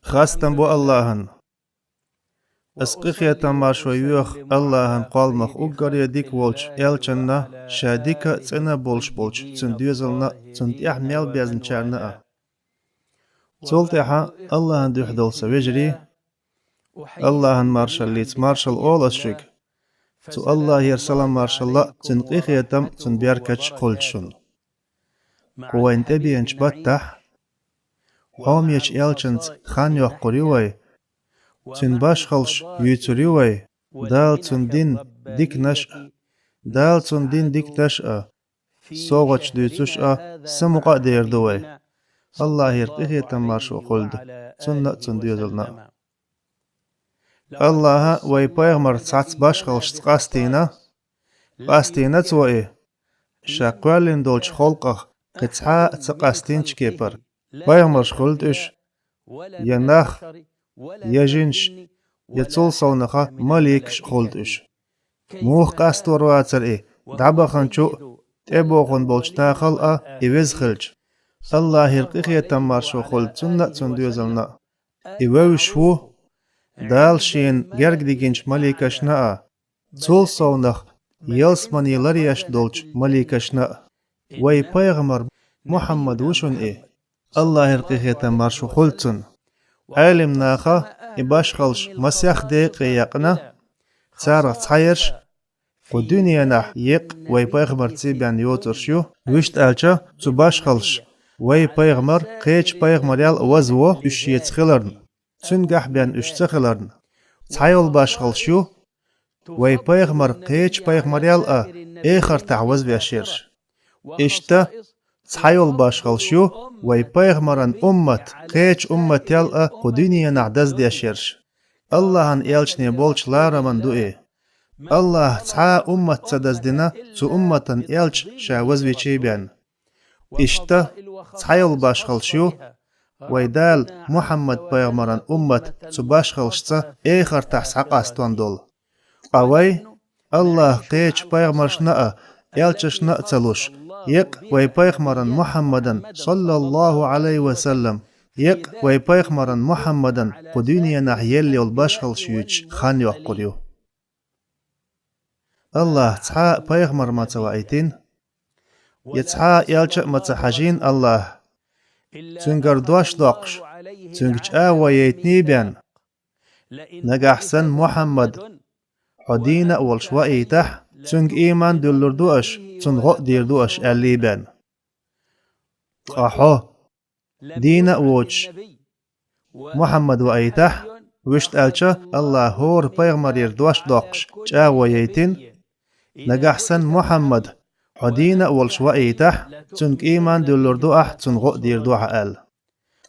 خاستن بو اللهن اسقخية مارشويوخ اللهن قالمخ اقريا ديك ولش الچننا شاديكا تسنا بولش تسنديوزلنا تسنديح ميل بيزن چارنا تولتيحا اللهن دوحدل سويجري اللهن مارشال ليت مارشال اولشك تو الله يرسلام مارشال الله تنقيخية تم تنبيركش قلتشن قوين تبينش بطح قوم يش الچنت خان يوخ قريوي تن باشخلش يوتريوي دال تن دين ديك نشأ دال تن دين ديك تشأ صوغش دوتشأ سمقا ديردوي الله يرقيه تمارشو قلد تن ديوزلنا الله وي بايغمر تسعت باشخلش قاستينا توئي شاقوالين دولش خلقخ قطعا تقاستين چكيبر بايغمرش خلدش يناخ يجنش يتصل صونخا مليكش خلدش موخ قاستور واتر دعبخنچو تبوخن بولش تاخل إوز خلج الله يرقيه تمارشو خلد تنديوزلنا إووشو دالشين گرگ ديگنش مليكشنا تول صونخ يلسمن يلريش دولش مليكشنا وي بايغمر محمد وشن الله يرقيه تمارشو خلدتن عالم ناخا إباشخلش مسيح ديق يقنا تارغ تحيرش ودنيا نح يق وي بايغمر تيبان يوترشيو وشت ألچا تباشخلش وي بايغمر قيچ بايغمر يال وزو اشيت خلرن تنگح بيان اشتخلرن تحيول باشخلشيو وي بايغمر قيچ بايغمر يال اخر تعوز بياشيرش اشتا تحيول باشخلشيو وي بايغمران أمت قيچ أمت يال قدنيا نعدز دياشيرش اللهن إلچني بولش لارمن دوئي الله تحا أمت تدزدنا تو أمتن إلچ شاوز بيچيبيان إشتا تحيول باشخلشيو ويدال محمد بايغمران أمت تو باشخلشتا إخر تحسق أستوان دول أوي الله قيچ بايغمرشنا إلچشنا تلوش يق وي بايغمران محمدن صلى الله عليه وسلم يق وي بايغمران محمدن قدينيا نحيلي والباشخلشيوچ خان يوقريو الله تحا بايغمر ما توايتين يتحا يالچ متحجين الله تنگر دوش داقش تنگچ ويتني بيان نجحسن محمد حدين والشوائي تح تنگ إيمان دلردوش تنغق ديردوش الليبان أحو دين ووش محمد وأيتح وشت ألچا الله هور بايغمر يردوش داقش ويتين نجحسن محمد حدين والشوائي تح تنگ إيمان دلردوح تنغق ديردوح أل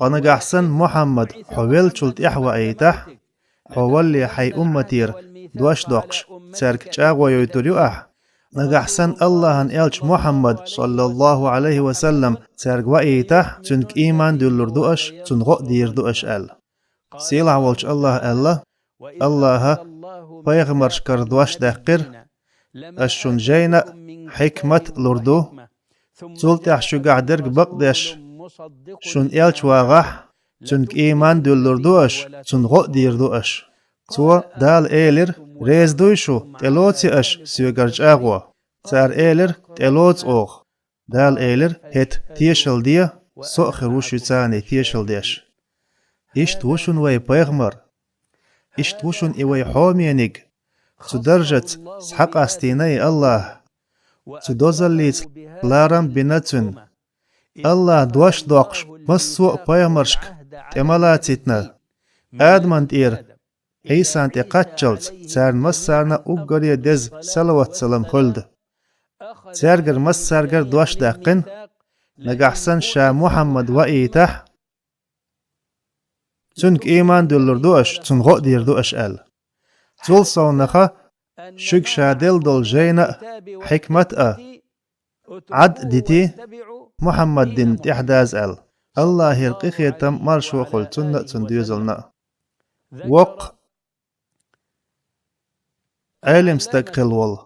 ونجحسن محمد حويل چلت وأيتح حوالي حي أمتير دوش داقش ترك ويتريو نجحسن الله ان إلش محمد صلى الله عليه وسلم ترك وإيتح تنك إيمان دلردوش تنغق ديردوش أل سيلع والش الله بايغمر شكر دوش دقر أشون جينا حكمة لردو تلتح شقع درق بقدش شون إلش واغح تنك إيمان دلردوش تنغق ديردوش تو دال إيلر ريز دويشو تلوتي أش سيوغرج أغوى تار إيلر تلوت أوغ دال إيلر هت تيشل ديا سوخر وشو تاني تيشل ديش إشت وشون وي بايغمر إشت وشون إوي حومينيك تدرجة سحق أستيني الله تدوزليت لارم بنتن الله دوش دوقش مسوء بايغمرشك تمالاتيتنا آدمانت إير إيسان تقاتشلت تار مسارنا أقريا دز صلوات سلام خلد تارجر مسارجر دوش داقن نجحسن شا محمد وإيتح تنك إيمان دلردوش تنغق ديردوش أل تول صونخا شك شادل دول جينا حكمت عد ديتي محمد دين تحداز أل الله يرقيخي تم مرشو قلتن تنديوزلنا وق علم استقل وال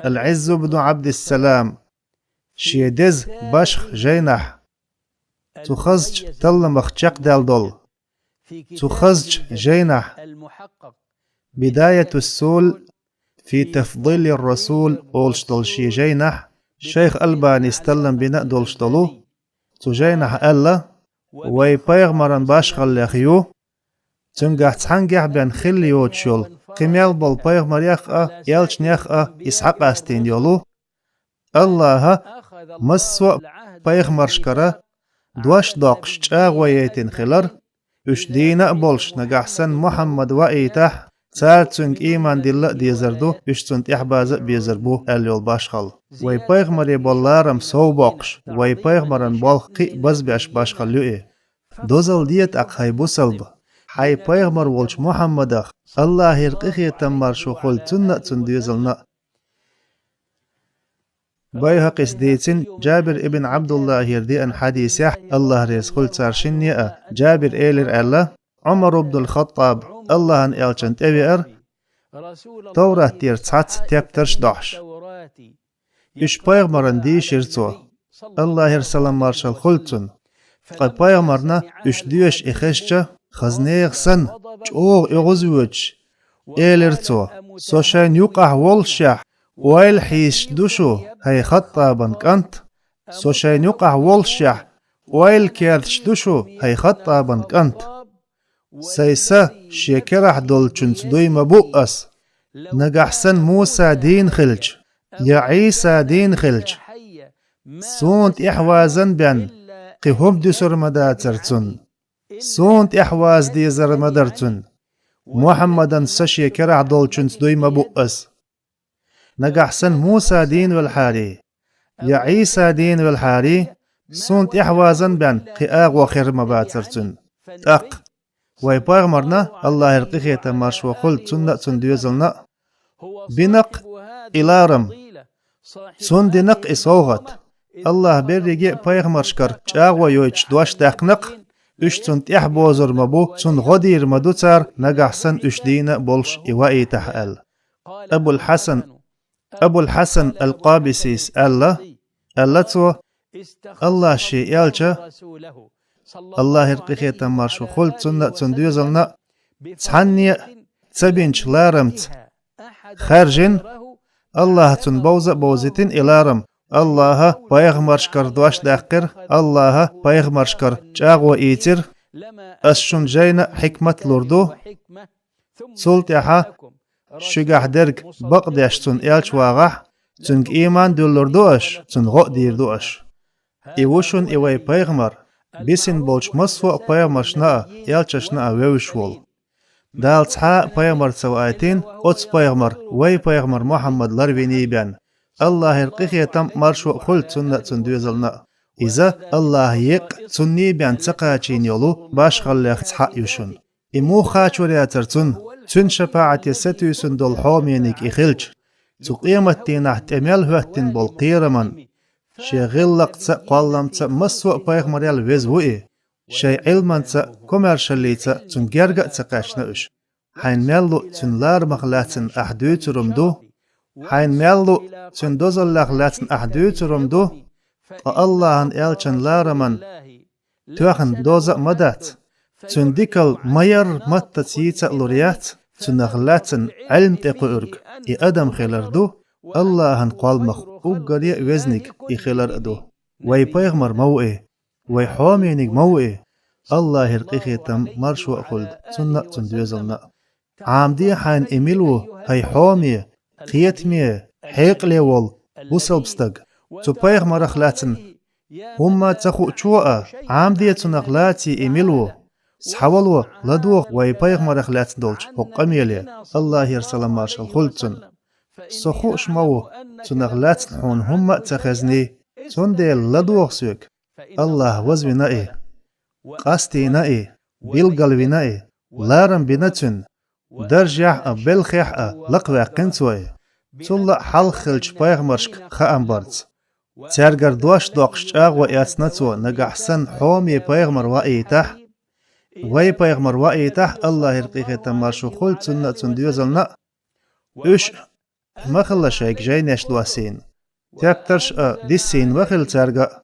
العز بن عبد السلام شيدز بشخ جينح تخزج تلمخ دال دول تخزج جينح بداية السول في تفضيل الرسول أولشتل شي جينح شيخ ألباني استلم بناء دولشتلو تجينح ألا وي بيغمران باشغل لخيو تنقح تحنقح بين خلي يوتشول قميال بول بيغمر يخأ يالش نيخأ إسحاق أستين يولو الله مسوء بيغمر شكرا دوش داقش تاغويتين خلر اش دينا بولش نقحسن محمد وإيتح سالتسنگ إيمان دل ديزردو اشتنت إحباز بيزربو اليول باشخل وي بيغمري بولارم سو باقش وي بيغمرن بالقي بزبش باشخل لؤي دوزل ديت أقهي بوسلب حي بيغمر ولش محمد أخ الله يرقخي تمار شخول تن ديزلنا بيهقس ديتن جابر ابن عبد الله يردي أن حديث الله رزقل تارشنية جابر إيلر الله عمر بن الخطاب الله أن إلشن تبير تورة تير تحت تبترش دحش إش بيغمرن دي شرطو الله يرسلم مارشال خلطن قد بيغمرنا إش ديوش إخشجة خزنيغ سن جوغ إغزوج إيلرتو سوشان يقع والشح ويل حيش دوشو هي خطابن كنت سوشان يقع والشح ويل كيرتش دوشو هي خطابن كنت سيسا شكرح دولچنس دوي مبؤس نقحسن موسى دين خلج يا عيسى دين خلج سونت إحوازن بان قهم دسر مداترتن سونت إحواز ديزر مدرتن محمدن سشكرح دولچنس دوي مبؤس نقحسن موسى دين والحاري يا عيسى دين والحاري سونت إحوازن بان قياغ وخير مباترتن تق وي باغمرنا الله يرقخي تماش وقل تن ديوزلنا بنق إلارم تن دنق إسوغت الله بريجي باغمر شكر جاغ ويوش دوش داقنق اش تن تيح بوزر مبو تن غدير مدوتار نقحسن اش دين بولش إوائي تحقل أبو الحسن القابسيس الله تو الله شي يالجا الله يرقخي تمارش وخل تن ديوزلنا تحني تبينش لارمت خارجين الله تن بوزتين إلارم الله بايغمرشكر دوش داقر الله بايغمرشكر جاغو إيتر أسشن جينا حكمة لردو سلطيحا شجاح درك بقدش تن إلش واغح تنك إيمان دولردوش تن غو ديردوش إيوشن إيوي بايغمر بيسن بولش مصفو بايغمرشنا إلششنا ويوشول دال تحا بايغمر سوآتين أتس بايغمر وي بايغمر محمد لرويني بيان الله يرقخي تم مرشو خل تن دوزلنا إذا الله يق تني بيان تقاچين يولو باش خليخ تحا يوشن إمو خاچورياتر تن شفاعة ستيسن دول حومينيك إخلج تقيمة تينح تميل هوتين بول قيرمن شي غلق تسا قوالم تسا مسوء بايغمر يال ويزوئي شي علمان تسا كوميرشالي تسا تن جرغة تقاشنوش حين ميلو تن لار مخلاتن أحدو ترمدو حين ميلو تن دوزل لغلاتن أحدو ترمدو الله أن إلچن لارمن توخن دوزا مدات تن ديكال مير متتيتا لوريات تن نغلاتن علم تقو إرق إي أدم خلردو الله أن قوالمخ وقرية وزنك إي خلردو وي بايغمر موئي وي حوامينيك موئي الله يرقيخي تم مرشو خلد تن دوزلنا عامدي حين إميلو هاي حوامي قيتمي حيق ليول وصلبستق تو بايغمر أخلاتن هما تخو چوء عامدي تنغلاتي إميلو سحولو لدوغ وي بايغمر أخلاتن دولش وقميلي الله يرسل مارشال خلتن سخو شمو تنغلاتن حون هما تخزني تنديل لدوغ سيك الله وزوينائي قاستينائي بيلقلوينائي لارم بنتن درجع بالخيح لقوى قنتوي تلا حل خلج بايغمرشك خامبرت تارجر دوش دوقش اغوى ياتنتو نقحسن حومي بايغمر وإيتح وي بايغمر وإيتح الله يرقيقي تمارشو خل تن ديوزلنا اش مخل شايك جاينيش دواسين تابترش ديسين وخل تارجا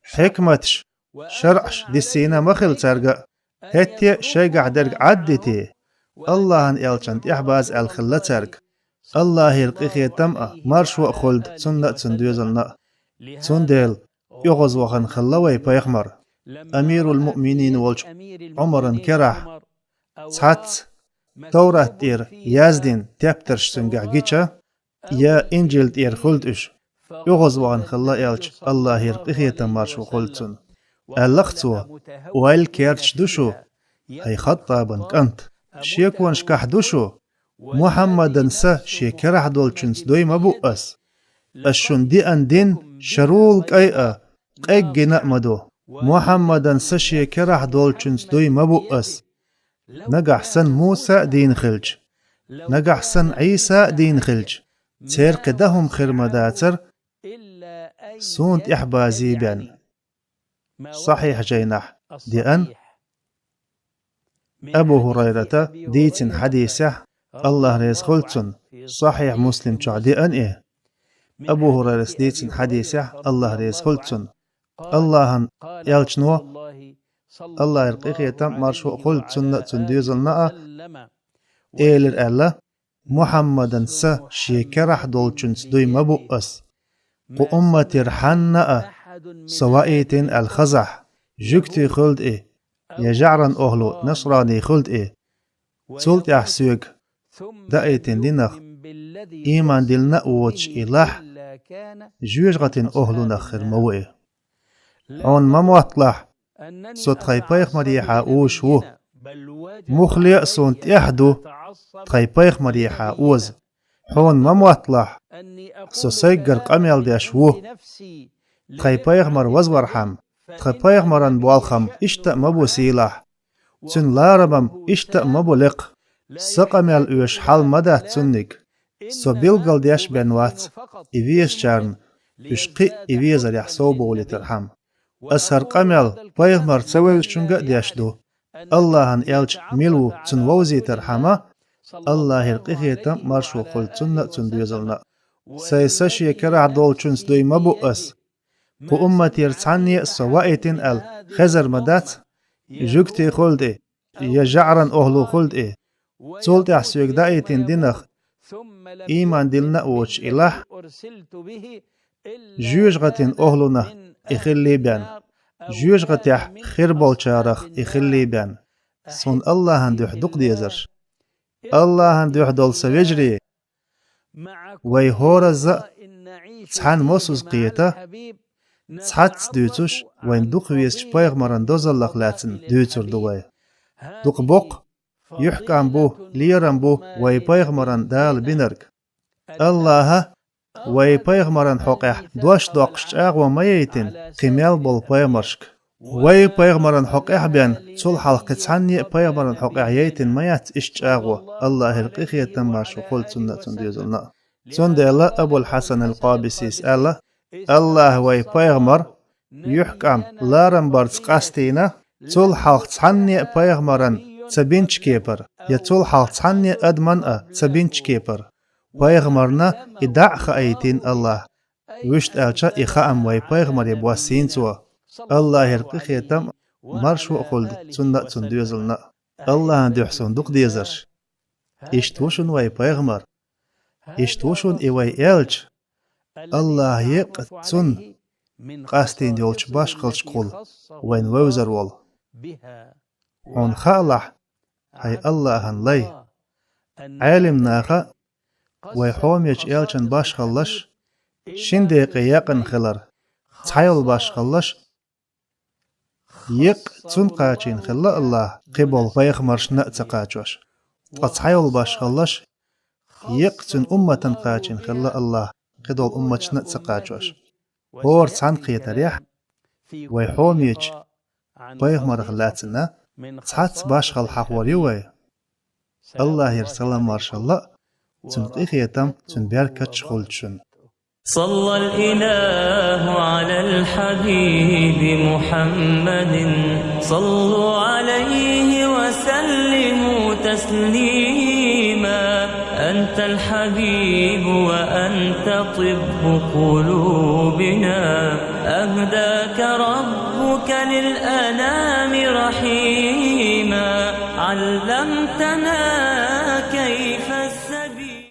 حكمتش شرعش دي السينة مخل ترقى هتي شيقع درق عدتي الله ان الچند احباز الخلة ترق الله يرقيخي تمأ مرشوء خلد سنة سندوزلنا سندل يغز وخن خلوي بيخمر أمير المؤمنين والج عمر كرح سحت توراة تير يازدين تبترش سنقع جيشا يا إنجيل تير خلدش يغز وخن خلا إلج الله يرقيخي تمارشو خلدسن اللغتو والكيرش دوشو هي خطابن كنت شيكون شكح دوشو محمدن سا شيكرح دولچنس دوي مبؤس الشن دي اندين شرول قيئة قيق نأمدو محمدن سا شيكرح دولچنس دوي مبؤس نقح سن موسى دين خلج نقح سن عيسى دين خلج تير قدهم خرمداتر سونت إحبازي بان صحيح جينح دي أن أبو هريرة ديتن حديثه الله ريس خلتن صحيح مسلم تعدي أن إيه أبو هريرة ديتن حديثه الله ريس خلتن الله يلجنو الله يرقيق يتم مرشو خلتن تنديزلنا إيلر ألا محمدن سا شيكرح دولچنس دوي مبؤس قو أمتي رحنا سوائتين الخزح جكتي خلد إيه يجعرن أهلو نصراني خلد إيه تولت يحسيق دائتين دينخ إيمان دلنا ووتش إله جوجغتين أهلو نخر موئي عون مموطلح صوت خيبايخ مريحة أوش وو مخليق صونت إحدو خيبايخ مريحة أوز حون مموطلح سوسيقر قميل ديش وو خيبايخ مر وزورحم خيبايخ مران بوالخم إشتأ مبو سيلاح تن لاربم إشتأ مبو لق سقميل أوش حال مدى تنك سو بيلغل ديش بنوات إيويش جارن إشقي إيويزر يحصوبو لترحم أسهر قميل بايخ مر تسويل شنغ ديش دو الله ان إلج ميلو تن ووزي ترحمه الله يرقيخيتا مرشو قل تن تندوزلنا سيساشي كرع دولچنس دوي مبؤس قو أمتي رتعني سوائتين خزر مدات جوكتي خلد إيه يجعرن أهلو خلد إيه تولت يحسيوك دائتين دينخ إيمان دلنا ووش إله جوجغتين أهلونا إخلي بان جوجغتيح خير بولشارخ إخلي بان سون الله هندوح دوق ديزر الله هندوح دول سويجري ويهورز تحان موسوس قيتا تحت دوتوش وين دوق ويسش بايغ مران دوزاللق لاتن دوتر دوي دوق بوق يحكام بو ليران بو وي بايغ مران دال بينرك الله وي بايغ مران حقيح دوش دوقش اغوى ميتين قيميال بول بايمرشك وي بايغ مران حقيح بيان تول حلقة تحني بايغ مران حقيح ييتين ميات اشج اغوى الله القيخ يتماش وقل سنة ديزلنا سندلا أبو الحسن القابسيس الله وي بايغمر يحكم لارن بارز قاستينا تول حلق تحني بايغمران تبينش كيبر يا تول حلق تحني أدمن تبينش كيبر بايغمرنا إدع خايتين الله وشت ألشا إخام وي بايغمر يبواسين سوا الله يرقيخ يتم مرشو خلد سنة سندوزلنا الله اندو حسن دوق ديزر اشتوشن وي بايغمر اشتوشن إيوي إلج الله يقتن قاستين ديولش باش قلش قول وين ووزر وول عن خالح هاي الله هنلي عالم ناخا ويحوم يج إلشن باش خلش شنديق يقن خلر تحيل باش خلش يقتن قاچين خلا الله قبول بايخ مرش نأتقاچوش تحيل باش خلش يقتن أمة قاچين خلا الله قدول أمة نأتقاچوش هور تسعن قيتريح ويحوم يج بايخ مرغلاتنا تحت باش خل حقوريوي الله يرسل مارش الله تنقيخ يتم تنبيركت شغلتشن صلى الإله على الحبيب محمد صلوا عليه وسلموا تسليما أنت الحبيب وأنت طب قلوبنا أهداك ربك للأنام رحيما علمتنا